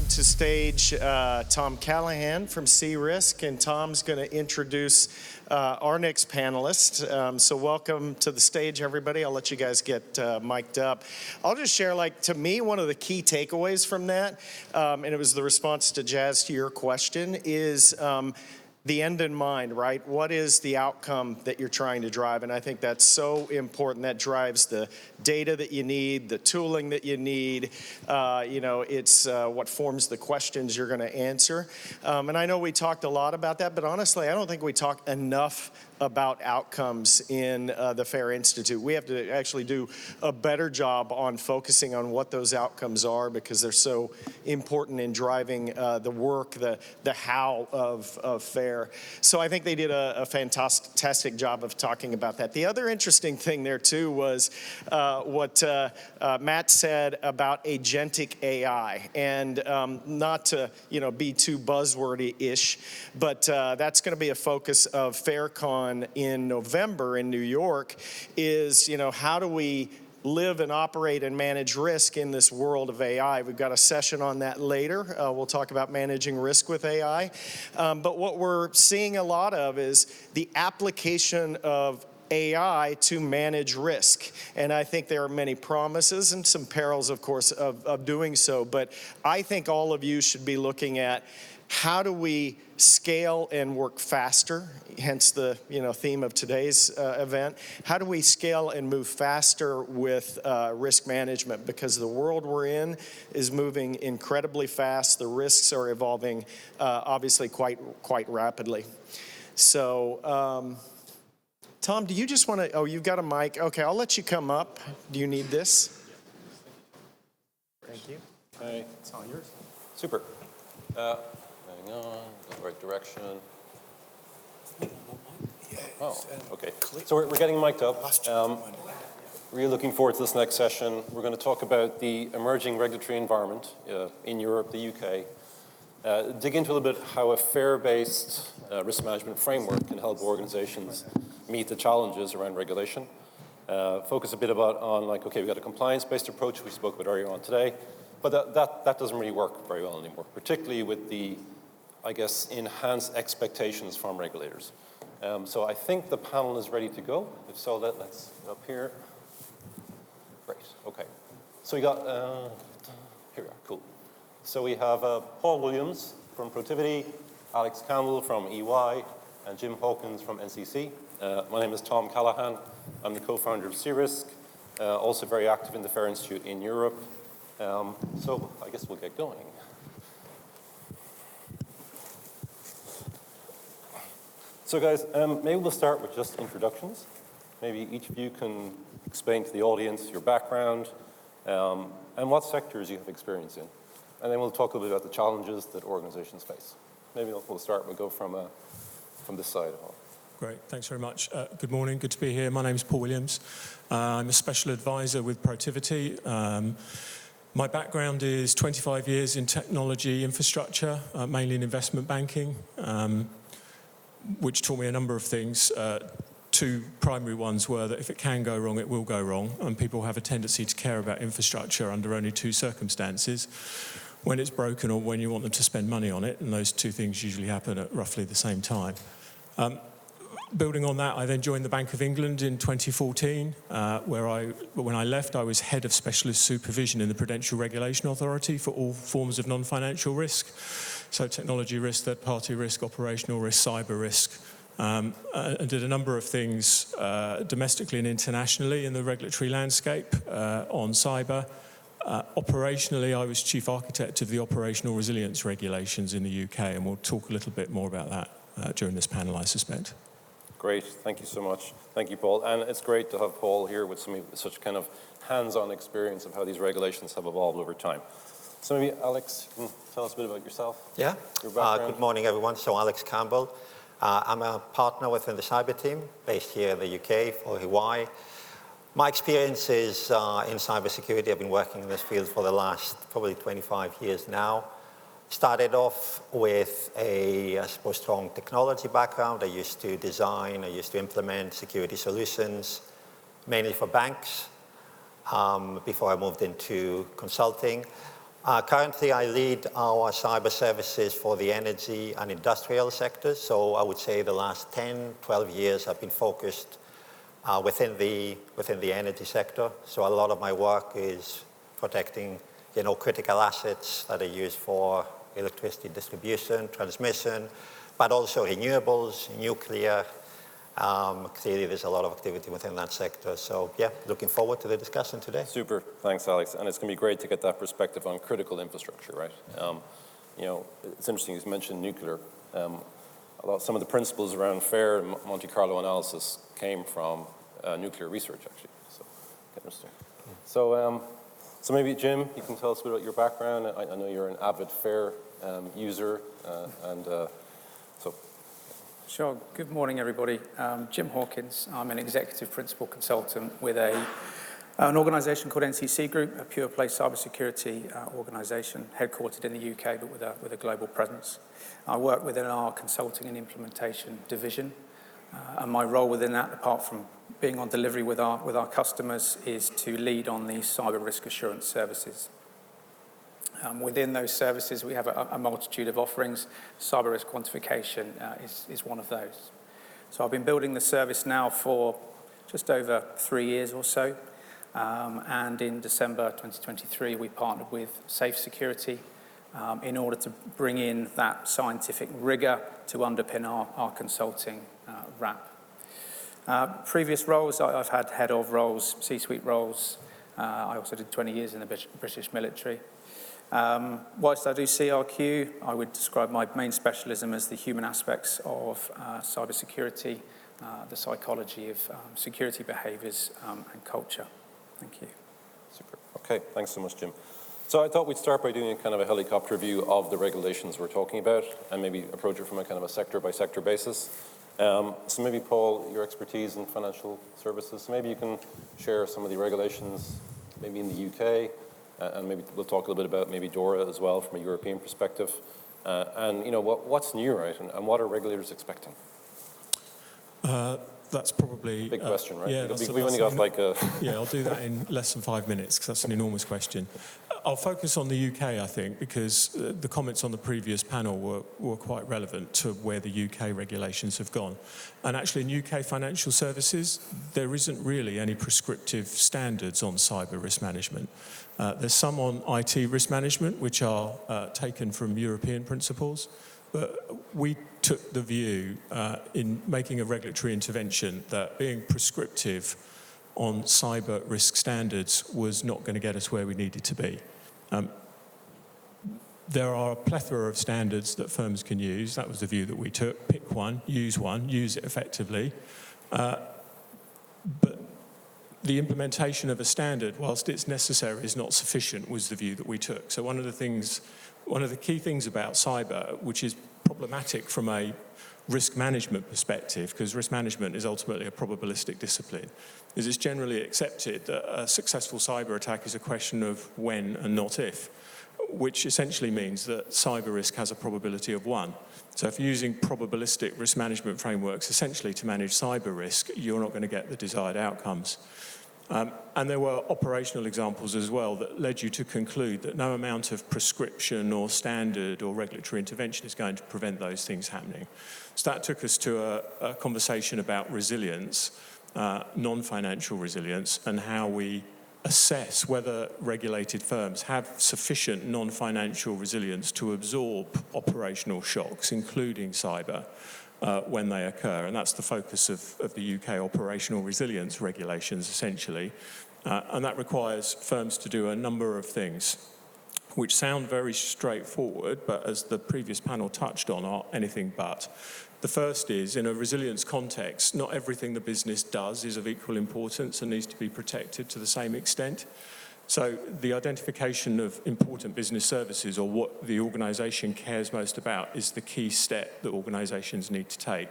welcome to stage Tom Callaghan from C-Risk, and Tom's going to introduce our next panelist. So welcome to the stage, everybody. I'll let you guys get mic'd up. I'll just share, to me, one of the key takeaways from that, and it was the response to Jazz to your question, is the end in mind, right? What is the outcome that you're trying to drive? And I think that's so important. That drives the data that you need, the tooling that you need. It's what forms the questions you're going to answer. And I know we talked a lot about that, but honestly, I don't think we talk enough about outcomes in the FAIR Institute. We have to actually do a better job on focusing on what those outcomes are, because they're so important in driving the work, the how of FAIR. So I think they did a fantastic job of talking about that. The other interesting thing there too was what Matt said about agentic AI, and not to be too buzzwordy-ish, but that's going to be a focus of FairCon in November in New York. Is how do we live and operate and manage risk in this world of AI? We've got a session on that later. We'll talk about managing risk with AI. But what we're seeing a lot of is the application of AI to manage risk. And I think there are many promises and some perils, of course, of doing so. But I think all of you should be looking at how do we scale and work faster, hence the theme of today's event. How do we scale and move faster with risk management? Because the world we're in is moving incredibly fast. The risks are evolving obviously quite rapidly. So Tom, do you just want to, you've got a mic. Okay, I'll let you come up. Do you need this? Thank you. Hey. It's all yours. Super. Hang on, go the right direction. Oh, okay. So we're getting mic'd up. Really looking forward to this next session. We're going to talk about the emerging regulatory environment in Europe, the UK. Dig into a little bit how a fair-based risk management framework can help organizations meet the challenges around regulation. Focus a bit on we've got a compliance-based approach we spoke about earlier on today, but that doesn't really work very well anymore, particularly with the enhanced expectations from regulators. So I think the panel is ready to go. If so, let's get up here. Great, okay. So we got, here we are, cool. So we have Paul Williams from Protiviti, Alex Campbell from EY, and Jim Hawkins from NCC. My name is Tom Callaghan. I'm the co-founder of C-Risk, also very active in the FAIR Institute in Europe. So I guess we'll get going. So guys, maybe we'll start with just introductions. Maybe each of you can explain to the audience your background and what sectors you have experience in. And then we'll talk a little bit about the challenges that organizations face. Maybe we'll start, we'll go from this side. Great, thanks very much. Good morning, good to be here. My name is Paul Williams. I'm a special advisor with Protiviti. My background is 25 years in technology infrastructure, mainly in investment banking, which taught me a number of things. Two primary ones were that if it can go wrong, it will go wrong, and people have a tendency to care about infrastructure under only two circumstances: when it's broken or when you want them to spend money on it, and those two things usually happen at roughly the same time. Building on that, I then joined the Bank of England in 2014, where when I left, I was head of specialist supervision in the Prudential Regulation Authority for all forms of non-financial risk. So technology risk, third-party risk, operational risk, cyber risk, and did a number of things domestically and internationally in the regulatory landscape on cyber. Operationally, I was chief architect of the operational resilience regulations in the UK, and we'll talk a little bit more about that during this panel, I suspect. Great, thank you so much. Thank you, Paul. And it's great to have Paul here with such kind of hands-on experience of how these regulations have evolved over time. So maybe, Alex, you can tell us a bit about yourself. Yeah. Your background. Good morning, everyone. So Alex Campbell. I'm a partner within the cyber team based here in the UK for EY. My experience is in cybersecurity. I've been working in this field for the last probably 25 years now. Started off with a, I suppose, strong technology background. I used to design, I used to implement security solutions, mainly for banks, before I moved into consulting. Currently, I lead our cyber services for the energy and industrial sectors. So I would say the last 10, 12 years I've been focused within the energy sector. So a lot of my work is protecting, critical assets that are used for electricity distribution, transmission, but also renewables, nuclear. Clearly, there's a lot of activity within that sector. So, yeah, looking forward to the discussion today. Super. Thanks, Alex. And it's going to be great to get that perspective on critical infrastructure, right? It's interesting you mentioned nuclear. Some of the principles around fair Monte Carlo analysis came from nuclear research, actually. So, interesting. So maybe, Jim, you can tell us a bit about your background. I know you're an avid FAIR user, Sure. Good morning, everybody. Jim Hawkins. I'm an executive principal consultant with an organisation called NCC Group, a pure-play cybersecurity organisation headquartered in the UK, but with a global presence. I work within our consulting and implementation division, and my role within that, apart from being on delivery with our customers, is to lead on the cyber risk assurance services. Within those services, we have a multitude of offerings. Cyber risk quantification is one of those. So I've been building the service now for just over 3 years or so. And in December 2023, we partnered with Safe Security in order to bring in that scientific rigor to underpin our consulting wrap. Previous roles, I've had head of roles, C-suite roles. I also did 20 years in the British military. Whilst I do CRQ, I would describe my main specialism as the human aspects of cybersecurity, the psychology of security behaviours and culture. Thank you. Super. Okay, thanks so much, Jim. So I thought we'd start by doing a kind of a helicopter view of the regulations we're talking about and maybe approach it from a kind of a sector-by-sector basis. So maybe, Paul, your expertise in financial services, so maybe you can share some of the regulations maybe in the UK, and maybe we'll talk a little bit about maybe DORA as well from a European perspective. And, what's new, right? And what are regulators expecting? That's probably... Big question, right? Yeah, we've only got like a... Yeah, I'll do that in less than 5 minutes because that's an enormous question. I'll focus on the UK, I think, because the comments on the previous panel were quite relevant to where the UK regulations have gone. And actually, in UK financial services, there isn't really any prescriptive standards on cyber risk management. There's some on IT risk management, which are taken from European principles. But we took the view in making a regulatory intervention that being prescriptive on cyber risk standards was not going to get us where we needed to be. There are a plethora of standards that firms can use. That was the view that we took. Pick one, use it effectively. But the implementation of a standard, whilst it's necessary, is not sufficient, was the view that we took. So one of the key things about cyber, which is problematic from a risk management perspective, because risk management is ultimately a probabilistic discipline, is it's generally accepted that a successful cyber attack is a question of when and not if, which essentially means that cyber risk has a probability of 1. So if you're using probabilistic risk management frameworks essentially to manage cyber risk, you're not going to get the desired outcomes. And there were operational examples as well that led you to conclude that no amount of prescription or standard or regulatory intervention is going to prevent those things happening. So that took us to a conversation about resilience, non-financial resilience, and how we assess whether regulated firms have sufficient non-financial resilience to absorb operational shocks, including cyber, when they occur. And that's the focus of the UK operational resilience regulations, essentially. And that requires firms to do a number of things, which sound very straightforward, but as the previous panel touched on, are anything but. The first is, in a resilience context, not everything the business does is of equal importance and needs to be protected to the same extent. So the identification of important business services, or what the organisation cares most about, is the key step that organisations need to take.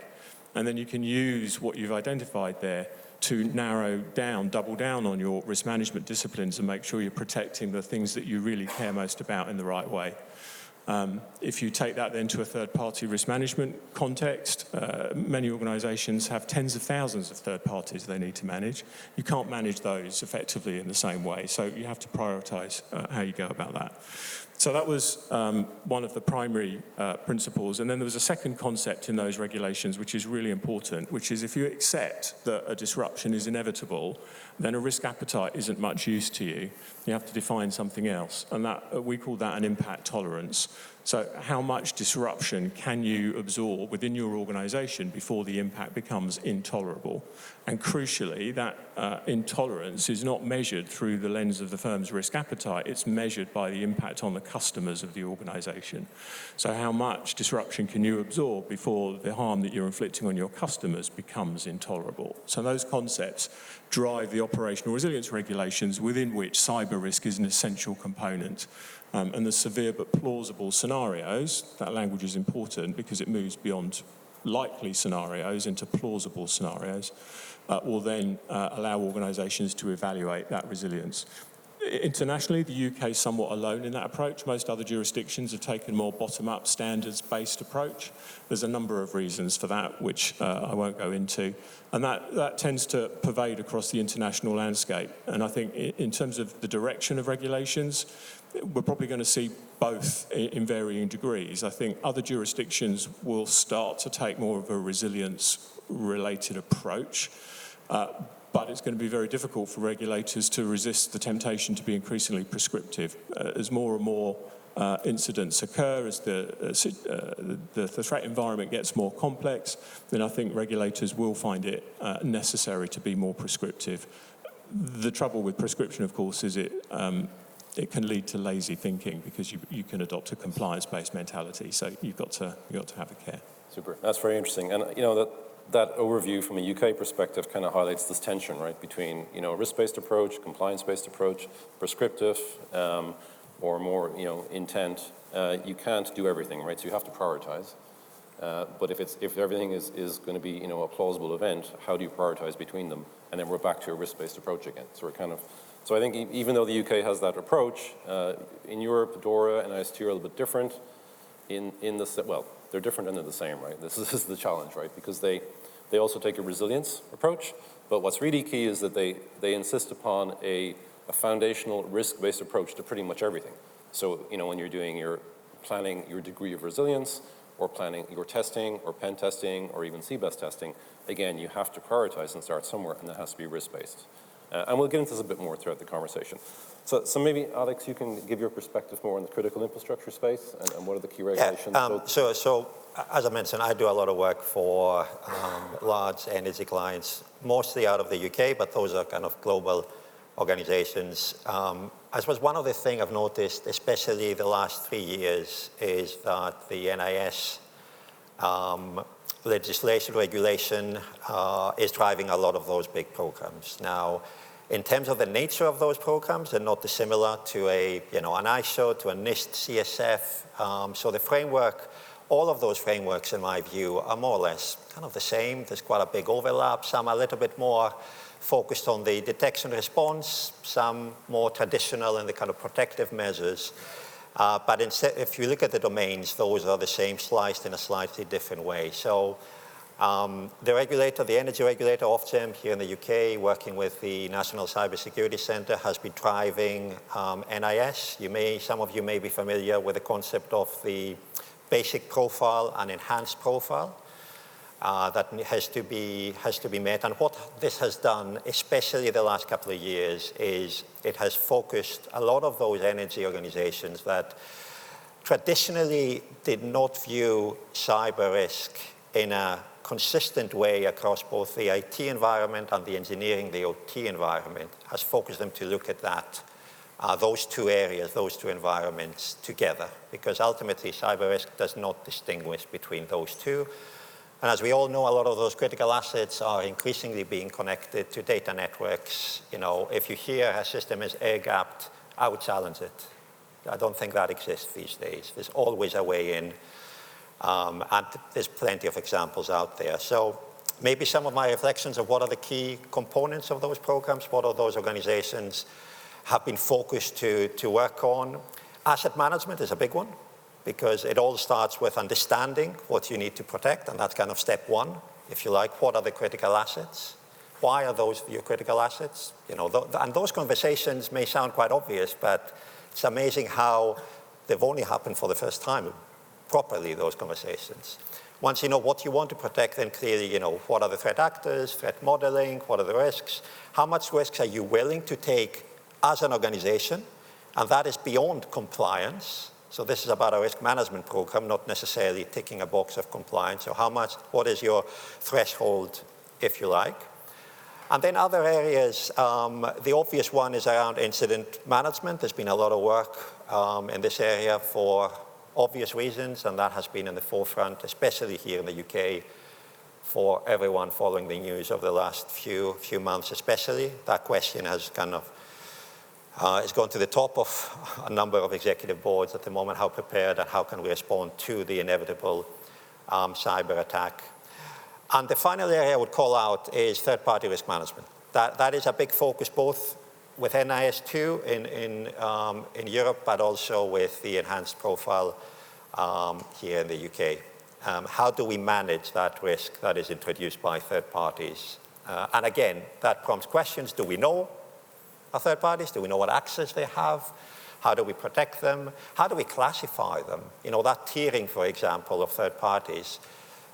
And then you can use what you've identified there to narrow down, double down on your risk management disciplines and make sure you're protecting the things that you really care most about in the right way. If you take that then to a third-party risk management context, many organisations have tens of thousands of third parties they need to manage. You can't manage those effectively in the same way, so you have to prioritise how you go about that. So that was one of the primary principles. And then there was a second concept in those regulations which is really important, which is if you accept that a disruption is inevitable, then a risk appetite isn't much use to you. You have to define something else. And that we call that an impact tolerance. So how much disruption can you absorb within your organisation before the impact becomes intolerable? And crucially, that intolerance is not measured through the lens of the firm's risk appetite. It's measured by the impact on the customers of the organisation. So how much disruption can you absorb before the harm that you're inflicting on your customers becomes intolerable? So those concepts drive the operational resilience regulations within which cyber risk is an essential component. And the severe but plausible scenarios, that language is important because it moves beyond likely scenarios into plausible scenarios, will then allow organisations to evaluate that resilience. Internationally, the UK is somewhat alone in that approach. Most other jurisdictions have taken a more bottom-up, standards-based approach. There's a number of reasons for that, which I won't go into. And that tends to pervade across the international landscape. And I think in terms of the direction of regulations, we're probably going to see both in varying degrees. I think other jurisdictions will start to take more of a resilience-related approach. But it's going to be very difficult for regulators to resist the temptation to be increasingly prescriptive. As more and more incidents occur, as the threat environment gets more complex, then I think regulators will find it necessary to be more prescriptive. The trouble with prescription, of course, is it can lead to lazy thinking because you can adopt a compliance-based mentality. So you've got to have a care. Super. That's very interesting. And that overview from a UK perspective kind of highlights this tension, right, between a risk-based approach, compliance-based approach, prescriptive, or more intent. You can't do everything, right? So you have to prioritize. But if everything is going to be a plausible event, how do you prioritize between them? And then we're back to a risk-based approach again. So I think even though the UK has that approach, in Europe, DORA and IST are a little bit different. They're different and they're the same, right? This is the challenge, right? Because they also take a resilience approach, but what's really key is that they insist upon a foundational risk-based approach to pretty much everything. So, when you're doing your planning your degree of resilience, or planning your testing, or pen testing, or even CBEST testing, again, you have to prioritize and start somewhere, and that has to be risk-based. And we'll get into this a bit more throughout the conversation. So maybe, Alex, you can give your perspective more on the critical infrastructure space and what are the key regulations? So as I mentioned, I do a lot of work for large energy clients, mostly out of the UK, but those are kind of global organizations. I suppose one of the things I've noticed, especially the last 3 years, is that the NIS legislation, regulation is driving a lot of those big programs. Now, in terms of the nature of those programs, they're not dissimilar to an ISO, to a NIST, CSF. So the framework, all of those frameworks, in my view, are more or less kind of the same. There's quite a big overlap. Some are a little bit more focused on the detection response, some more traditional in the kind of protective measures. But instead, if you look at the domains, those are the same, sliced in a slightly different way. So the regulator, the energy regulator, Ofgem here in the UK, working with the National Cybersecurity Centre, has been driving NIS. Some of you may be familiar with the concept of the basic profile and enhanced profile that has to be met. And what this has done, especially the last couple of years, is it has focused a lot of those energy organizations that traditionally did not view cyber risk in a consistent way across both the IT environment and the engineering, the OT environment, has focused them to look at that, those two areas, those two environments together, because ultimately cyber risk does not distinguish between those two. And as we all know, a lot of those critical assets are increasingly being connected to data networks. If you hear a system is air-gapped, I would challenge it. I don't think that exists these days. There's always a way in. And there's plenty of examples out there. So maybe some of my reflections of what are the key components of those programs, what are those organizations have been focused to work on. Asset management is a big one. because it all starts with understanding what you need to protect, and that's kind of step one, if you like. What are the critical assets? Why are those your critical assets? You know, and those conversations may sound quite obvious, but it's amazing how they've only happened for the first time properly, those conversations. Once you know what you want to protect, then clearly, you know, what are the threat actors, threat modeling, what are the risks? How much risks are you willing to take as an organization? And that is beyond compliance. So this is about a risk management program, not necessarily ticking a box of compliance. So what is your threshold, if you like? And then other areas, the obvious one is around incident management. There's been a lot of work in this area for obvious reasons, and that has been in the forefront, especially here in the UK, for everyone following the news of the last few months especially. That question has kind of it's gone to the top of a number of executive boards at the moment. How prepared and how can we respond to the inevitable cyber attack? And the final area I would call out is third-party risk management. That is a big focus both with NIS2 in Europe, but also with the enhanced profile here in the UK. How do we manage that risk that is introduced by third parties? And again, that prompts questions. Do we know our third parties? Do we know what access they have? How do we protect them? How do we classify them? You know, that tiering, for example, of third parties,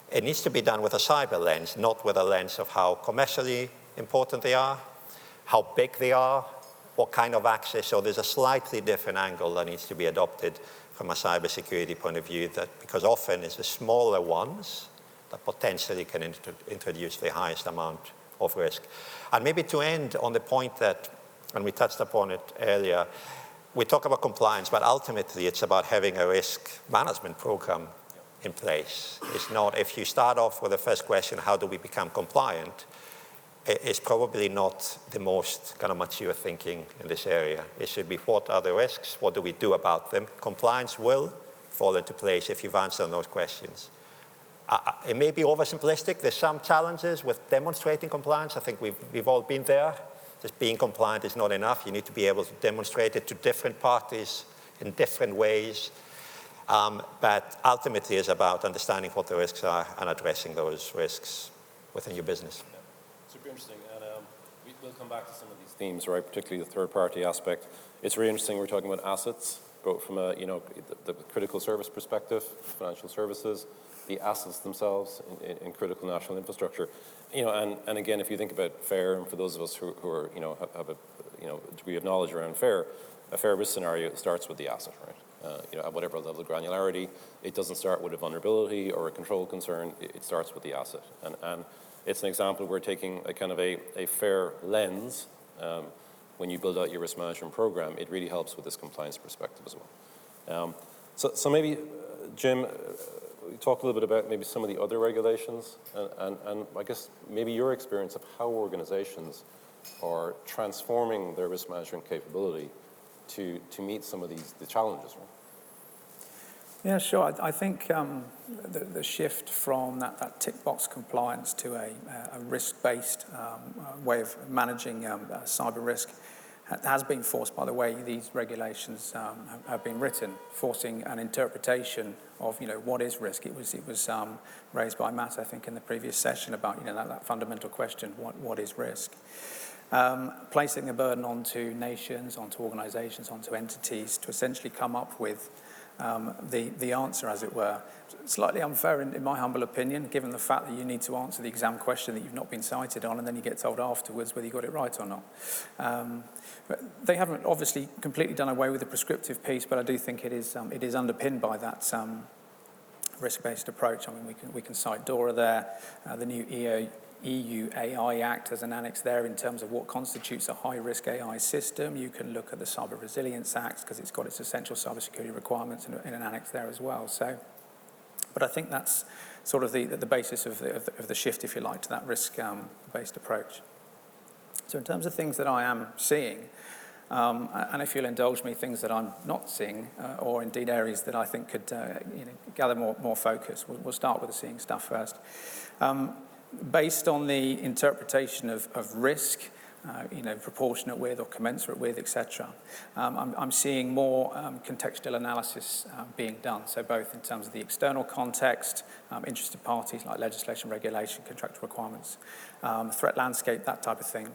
it needs to be done with a cyber lens, not with a lens of how commercially important they are, how big they are, what kind of access. So there's a slightly different angle that needs to be adopted from a cybersecurity point of view, because often it's the smaller ones that potentially can introduce the highest amount of risk. And maybe to end on the point that, and we touched upon it earlier, we talk about compliance, but ultimately it's about having a risk management program in place. It's not, if you start off with the first question, how do we become compliant? It's probably not the most kind of mature thinking in this area. It should be, what are the risks? What do we do about them? Compliance will fall into place if you've answered those questions. It may be oversimplistic. There's some challenges with demonstrating compliance. I think we've all been there. Just being compliant is not enough. You need to be able to demonstrate it to different parties in different ways. But ultimately, it's about understanding what the risks are and addressing those risks within your business. Yeah. Super interesting. And we'll come back to some of these themes, right? Particularly the third-party aspect. It's really interesting. We're talking about assets, both from a, the critical service perspective, financial services, the assets themselves in critical national infrastructure. And again, if you think about FAIR, and for those of us who are, have a degree of knowledge around FAIR, a FAIR risk scenario starts with the asset, right? At whatever level of granularity, it doesn't start with a vulnerability or a control concern. It starts with the asset, and it's an example we're taking a kind of a FAIR lens. When you build out your risk management program, it really helps with this compliance perspective as well. So maybe, Jim, talk a little bit about maybe some of the other regulations, and I guess maybe your experience of how organizations are transforming their risk management capability to meet some of the challenges, right? Yeah, sure. I think the shift from that tick box compliance to a risk-based way of managing cyber risk has been forced by the way these regulations have been written, forcing an interpretation of what is risk. It was raised by Matt, I think, in the previous session about that fundamental question: what is risk? Placing the burden onto nations, onto organizations, onto entities to essentially come up with the answer, as it were. Slightly unfair, in my humble opinion, given the fact that you need to answer the exam question that you've not been cited on, and then you get told afterwards whether you got it right or not. But they haven't obviously completely done away with the prescriptive piece, but I do think it is underpinned by that risk-based approach. I mean, we can cite DORA there, the new EU AI Act as an annex there in terms of what constitutes a high-risk AI system. You can look at the Cyber Resilience Act because it's got its essential cybersecurity requirements in an annex there as well. So, but I think that's sort of the basis of the shift, if you like, to that risk-based approach. So in terms of things that I am seeing, and if you'll indulge me, things that I'm not seeing, or indeed areas that I think could gather more focus. We'll start with the seeing stuff first. Based on the interpretation of risk, proportionate with or commensurate with, etc. I'm seeing more contextual analysis being done, so both in terms of the external context, interested parties like legislation, regulation, contractual requirements, threat landscape, that type of thing.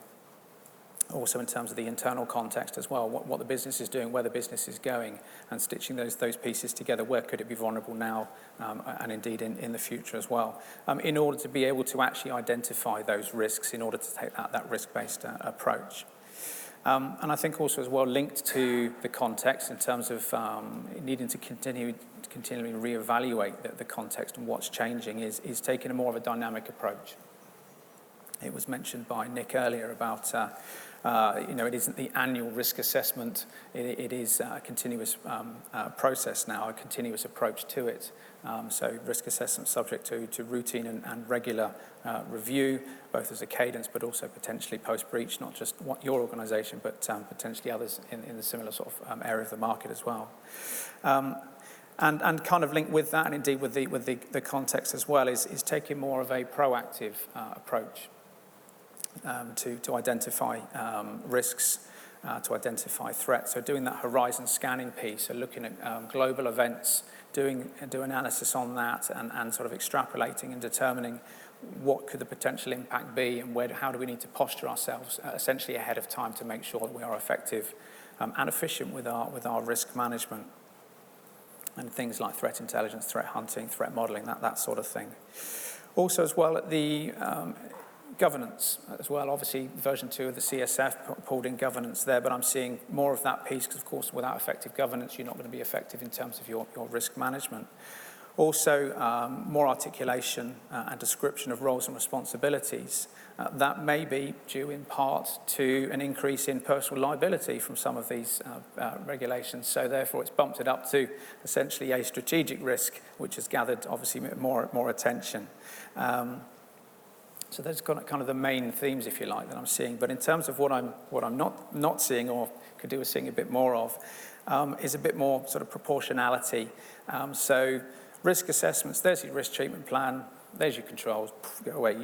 Also in terms of the internal context as well, what the business is doing, where the business is going, and stitching those pieces together, where could it be vulnerable now, and indeed in the future as well, in order to be able to actually identify those risks, in order to take that risk-based approach. And I think also as well linked to the context in terms of needing to continually reevaluate the context and what's changing is taking a more of a dynamic approach. It was mentioned by Nick earlier about it isn't the annual risk assessment, it is a continuous process now, a continuous approach to it. So risk assessment subject to routine and regular review, both as a cadence but also potentially post-breach, not just your organisation but potentially others in the similar sort of area of the market as well. And kind of linked with that, and indeed with the context as well, is taking more of a proactive approach. To identify risks, to identify threats. So doing that horizon scanning piece, so looking at global events, do analysis on that, and sort of extrapolating and determining what could the potential impact be, and how do we need to posture ourselves essentially ahead of time to make sure that we are effective and efficient with our risk management. And things like threat intelligence, threat hunting, threat modeling, that sort of thing. Also as well at the governance as well, obviously version 2 of the CSF pulled in governance there, but I'm seeing more of that piece because of course without effective governance you're not going to be effective in terms of your risk management. Also more articulation and description of roles and responsibilities. That may be due in part to an increase in personal liability from some of these regulations, so therefore it's bumped it up to essentially a strategic risk which has gathered obviously more attention. So those are kind of the main themes, if you like, that I'm seeing. But in terms of what I'm not seeing, or could do with seeing a bit more of, is a bit more sort of proportionality. So risk assessments, there's your risk treatment plan, there's your controls, go away,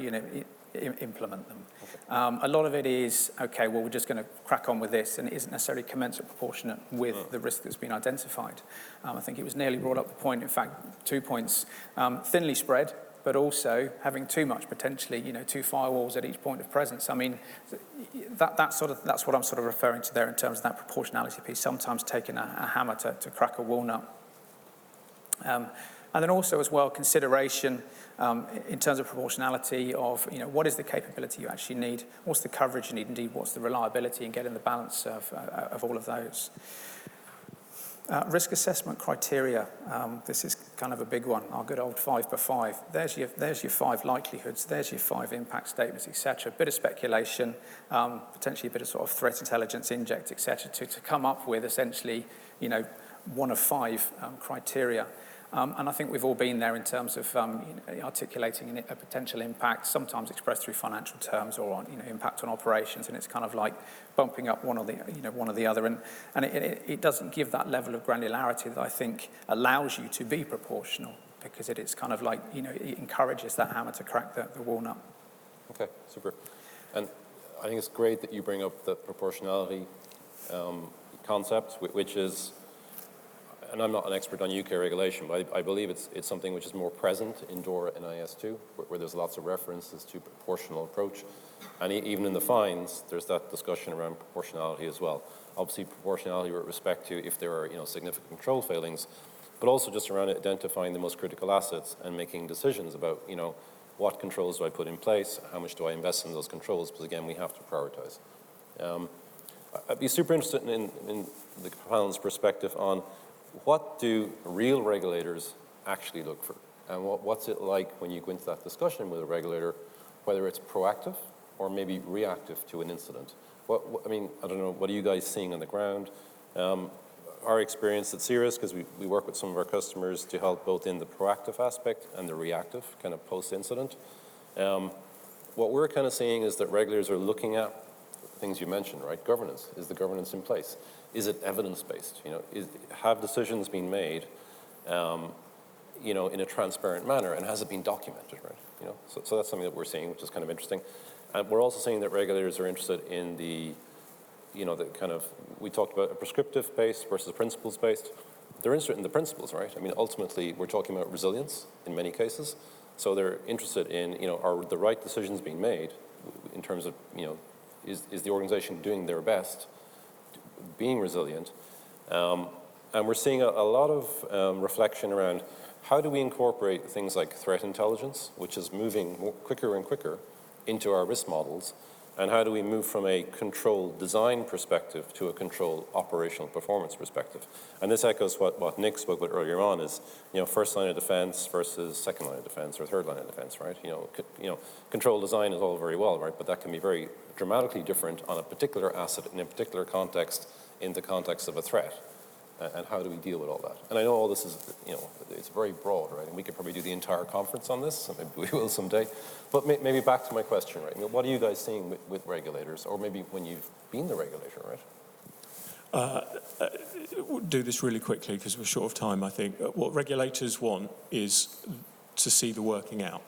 implement them. Okay. A lot of it is, okay, well, we're just going to crack on with this, and it isn't necessarily commensurate proportionate with the risk that's been identified. I think it was nearly brought up the point, in fact, 2 points, thinly spread, but also having too much potentially, 2 firewalls at each point of presence. I mean, that's what I'm sort of referring to there in terms of that proportionality piece, sometimes taking a hammer to crack a walnut. And then also as well, consideration in terms of proportionality of, what is the capability you actually need, what's the coverage you need, indeed, what's the reliability, and getting the balance of all of those. Risk assessment criteria, this is kind of a big one, our good old 5x5. There's your 5 likelihoods, there's your 5 impact statements, etc. A bit of speculation, potentially a bit of sort of threat intelligence inject, etc. to come up with essentially, one of 5 criteria. And I think we've all been there in terms of articulating a potential impact, sometimes expressed through financial terms or on impact on operations, and it's kind of like bumping up one or the other, and it doesn't give that level of granularity that I think allows you to be proportional, because it's kind of like it encourages that hammer to crack the walnut. Okay, super. And I think it's great that you bring up the proportionality concept, which is, and I'm not an expert on UK regulation, but I believe it's something which is more present in DORA and IS2, where there's lots of references to proportional approach. And even in the fines, there's that discussion around proportionality as well. Obviously, proportionality with respect to if there are significant control failings, but also just around identifying the most critical assets and making decisions about what controls do I put in place, how much do I invest in those controls, because again, we have to prioritize. I'd be super interested in the panel's perspective on what do real regulators actually look for? And what's it like when you go into that discussion with a regulator, whether it's proactive or maybe reactive to an incident? I mean, I don't know, what are you guys seeing on the ground? Our experience at Cirrus, because we work with some of our customers to help both in the proactive aspect and the reactive kind of post-incident. What we're kind of seeing is that regulators are looking at things you mentioned, right? Governance. Is the governance in place? Is it evidence-based? Have decisions been made, in a transparent manner, and has it been documented, right? So that's something that we're seeing, which is kind of interesting. And we're also seeing that regulators are interested in the kind of, we talked about a prescriptive-based versus a principles-based. They're interested in the principles, right? I mean, ultimately, we're talking about resilience in many cases. So they're interested in, are the right decisions being made in terms of, is the organization doing their best, being resilient? And we're seeing a lot of reflection around how do we incorporate things like threat intelligence, which is moving quicker and quicker into our risk models, and how do we move from a control design perspective to a control operational performance perspective? And this echoes what Nick spoke about earlier on is, first line of defense versus second line of defense or third line of defense, right? Control design is all very well, right? But that can be very dramatically different on a particular asset in a particular context, in the context of a threat. And how do we deal with all that? And I know all this is, it's very broad, right? And we could probably do the entire conference on this, and maybe we will someday. But maybe back to my question, right? What are you guys seeing with regulators, or maybe when you've been the regulator, right? We'll do this really quickly because we're short of time, I think. What regulators want is to see the working out.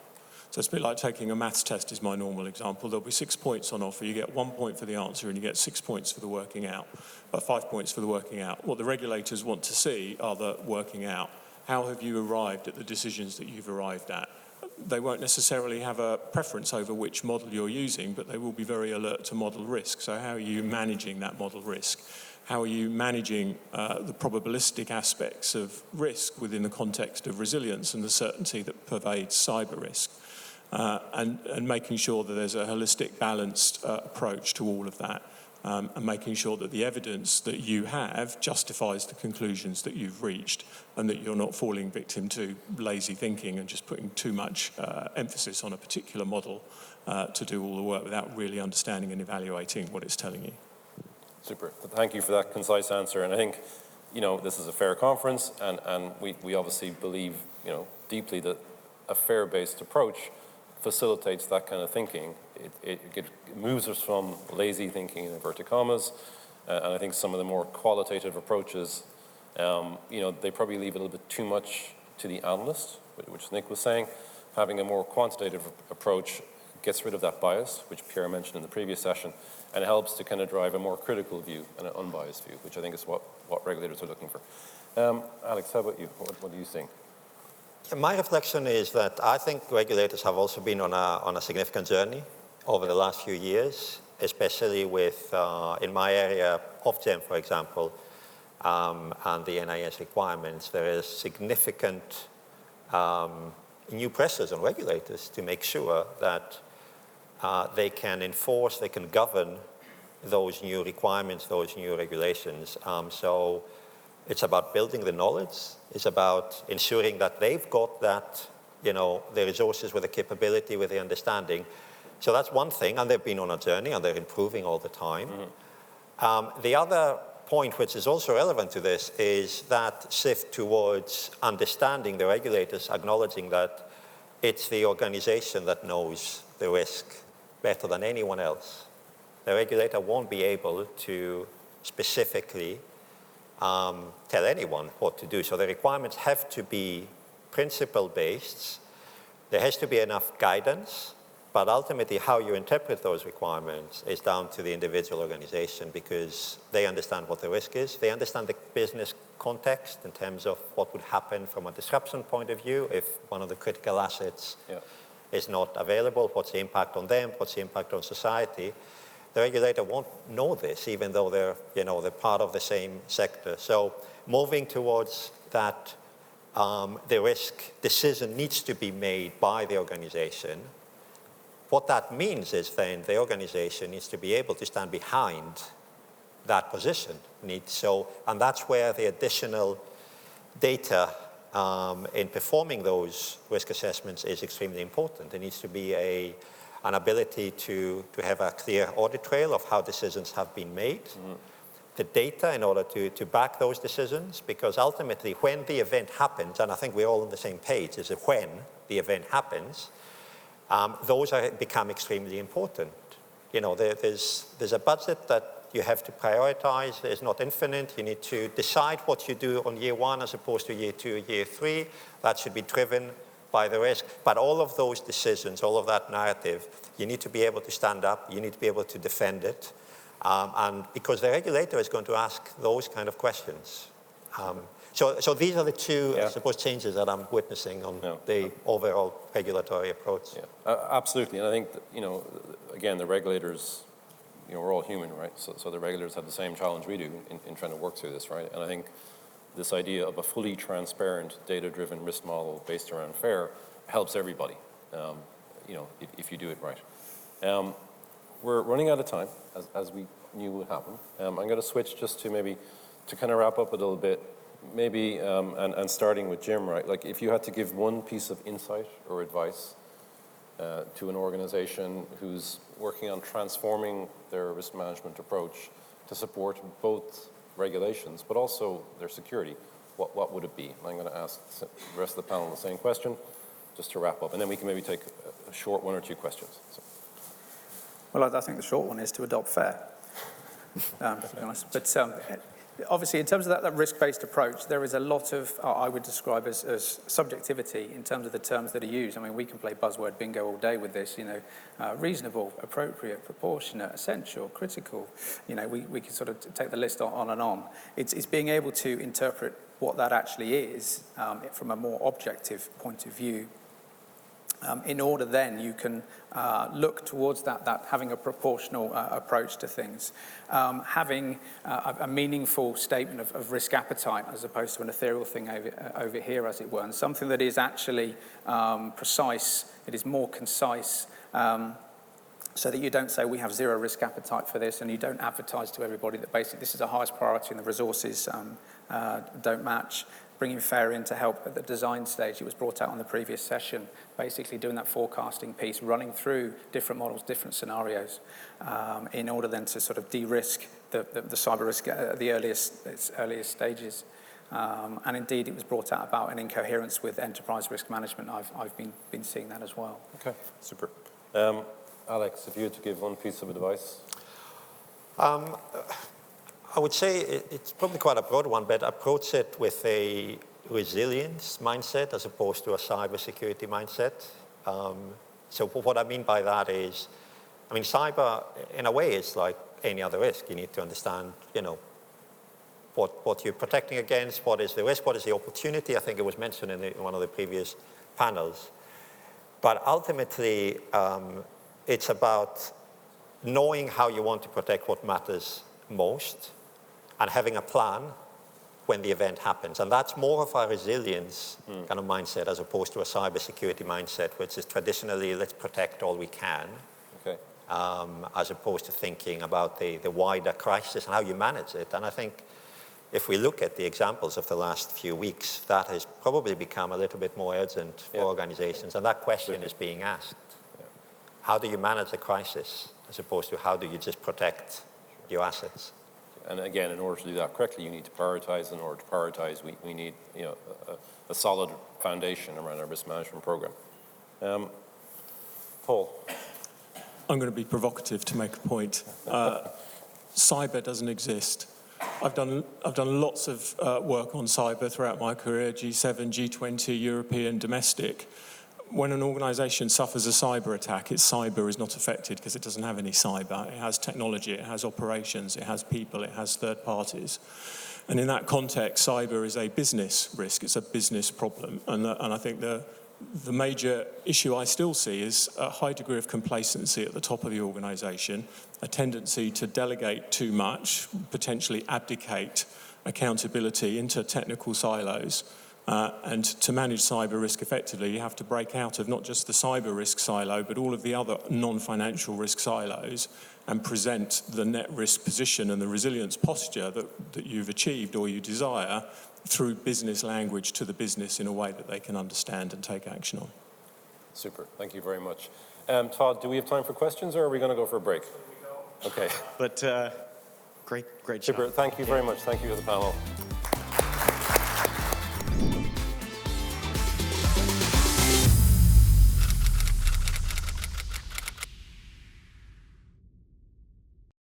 So it's a bit like taking a maths test is my normal example. There'll be 6 points on offer. You get 1 point for the answer and you get 6 points for the working out, 5 points for the working out. What the regulators want to see are the working out. How have you arrived at the decisions that you've arrived at? They won't necessarily have a preference over which model you're using, but they will be very alert to model risk. So how are you managing that model risk? How are you managing the probabilistic aspects of risk within the context of resilience and the certainty that pervades cyber risk? And making sure that there's a holistic, balanced approach to all of that, and making sure that the evidence that you have justifies the conclusions that you've reached, and that you're not falling victim to lazy thinking and just putting too much emphasis on a particular model to do all the work without really understanding and evaluating what it's telling you. Super. Thank you for that concise answer. And I think, this is a fair conference, and we obviously believe, deeply that a fair-based approach facilitates that kind of thinking. It moves us from lazy thinking in inverted commas, and I think some of the more qualitative approaches, they probably leave a little bit too much to the analyst, which Nick was saying. Having a more quantitative approach gets rid of that bias, which Pierre mentioned in the previous session, and it helps to kind of drive a more critical view and an unbiased view, which I think is what regulators are looking for. Alex, how about you? What do you think? My reflection is that I think regulators have also been on a significant journey over the last few years, especially with, in my area, Ofgem, for example, and the NIS requirements. There is significant new pressures on regulators to make sure that they can enforce, they can govern those new requirements, those new regulations. So it's about building the knowledge. It's about ensuring that they've got that, the resources with the capability, with the understanding. So that's one thing, and they've been on a journey, and they're improving all the time. Mm-hmm. The other point, which is also relevant to this, is that shift towards understanding the regulators, acknowledging that it's the organization that knows the risk better than anyone else. The regulator won't be able to specifically tell anyone what to do. So the requirements have to be principle-based. There has to be enough guidance, but ultimately how you interpret those requirements is down to the individual organization, because they understand what the risk is. They understand the business context in terms of what would happen from a disruption point of view if one of the critical assets is not available. What's the impact on them? What's the impact on society? The regulator won't know this, even though they're part of the same sector. So moving towards that, the risk decision needs to be made by the organization. What that means is then the organization needs to be able to stand behind that position. And that's where the additional data in performing those risk assessments is extremely important. There needs to be an ability to have a clear audit trail of how decisions have been made, the data in order to back those decisions, because ultimately when the event happens, and I think we're all on the same page, is when the event happens, those become extremely important. There's a budget that you have to prioritize. It's not infinite. You need to decide what you do on year one as opposed to year two, year three. That should be driven by the risk. But all of those decisions, all of that narrative, you need to be able to stand up, you need to be able to defend it, and because the regulator is going to ask those kind of questions. So these are the two, I suppose, changes that I'm witnessing on the overall regulatory approach. Yeah, absolutely. And I think, again, the regulators, we're all human, right? So the regulators have the same challenge we do in trying to work through this, right? And I think this idea of a fully transparent, data-driven risk model based around FAIR helps everybody, if you do it right. We're running out of time, as we knew would happen. I'm going to switch just to maybe to kind of wrap up a little bit, maybe, and starting with Jim, right? Like, if you had to give one piece of insight or advice to an organization who's working on transforming their risk management approach to support both regulations, but also their security, what would it be? And I'm going to ask the rest of the panel the same question, just to wrap up, and then we can maybe take a short one or two questions. So. Well, I think the short one is to adopt FAIR, to be honest. But obviously, in terms of that risk-based approach, there is a lot of, I would describe as subjectivity in terms of the terms that are used. I mean, we can play buzzword bingo all day with this, reasonable, appropriate, proportionate, essential, critical. We can sort of take the list on and on. It's being able to interpret what that actually is from a more objective point of view. In order then you can look towards that having a proportional approach to things, having a meaningful statement of risk appetite as opposed to an ethereal thing over here, as it were, and something that is actually precise, it is more concise, so that you don't say we have zero risk appetite for this, and you don't advertise to everybody that basically this is the highest priority and the resources don't match. Bringing FAIR in to help at the design stage. It was brought out on the previous session, basically doing that forecasting piece, running through different models, different scenarios, in order then to sort of de-risk the cyber risk at the its earliest stages. And indeed, it was brought out about an incoherence with enterprise risk management. I've been seeing that as well. Okay, super. Alex, if you had to give one piece of advice. I would say it's probably quite a broad one, but approach it with a resilience mindset as opposed to a cybersecurity mindset. So what I mean by that is, cyber, in a way, is like any other risk. You need to understand, what you're protecting against, what is the risk, what is the opportunity. I think it was mentioned in one of the previous panels. But ultimately, it's about knowing how you want to protect what matters most, and having a plan when the event happens. And that's more of a resilience kind of mindset as opposed to a cybersecurity mindset, which is traditionally, let's protect all we can, as opposed to thinking about the wider crisis and how you manage it. And I think if we look at the examples of the last few weeks, that has probably become a little bit more urgent for organizations. And that question is being asked. How do you manage a crisis as opposed to how do you just protect your assets? And again, in order to do that correctly, you need to prioritize. In order to prioritize, we need a solid foundation around our risk management program. Paul. I'm going to be provocative to make a point. Cyber doesn't exist. I've done lots of work on cyber throughout my career, G7, G20, European, domestic. When an organization suffers a cyber attack, its cyber is not affected because it doesn't have any cyber. It has technology, it has operations, it has people, it has third parties. And in that context, cyber is a business risk. It's a business problem. And I think the major issue I still see is a high degree of complacency at the top of the organization, a tendency to delegate too much, potentially abdicate accountability into technical silos. And to manage cyber risk effectively, you have to break out of not just the cyber risk silo, but all of the other non-financial risk silos and present the net risk position and the resilience posture that you've achieved or you desire through business language to the business in a way that they can understand and take action on. Super. Thank you very much. Todd, do we have time for questions or are we going to go for a break? Okay. But great job. Super. Thank you very much. Thank you to the panel.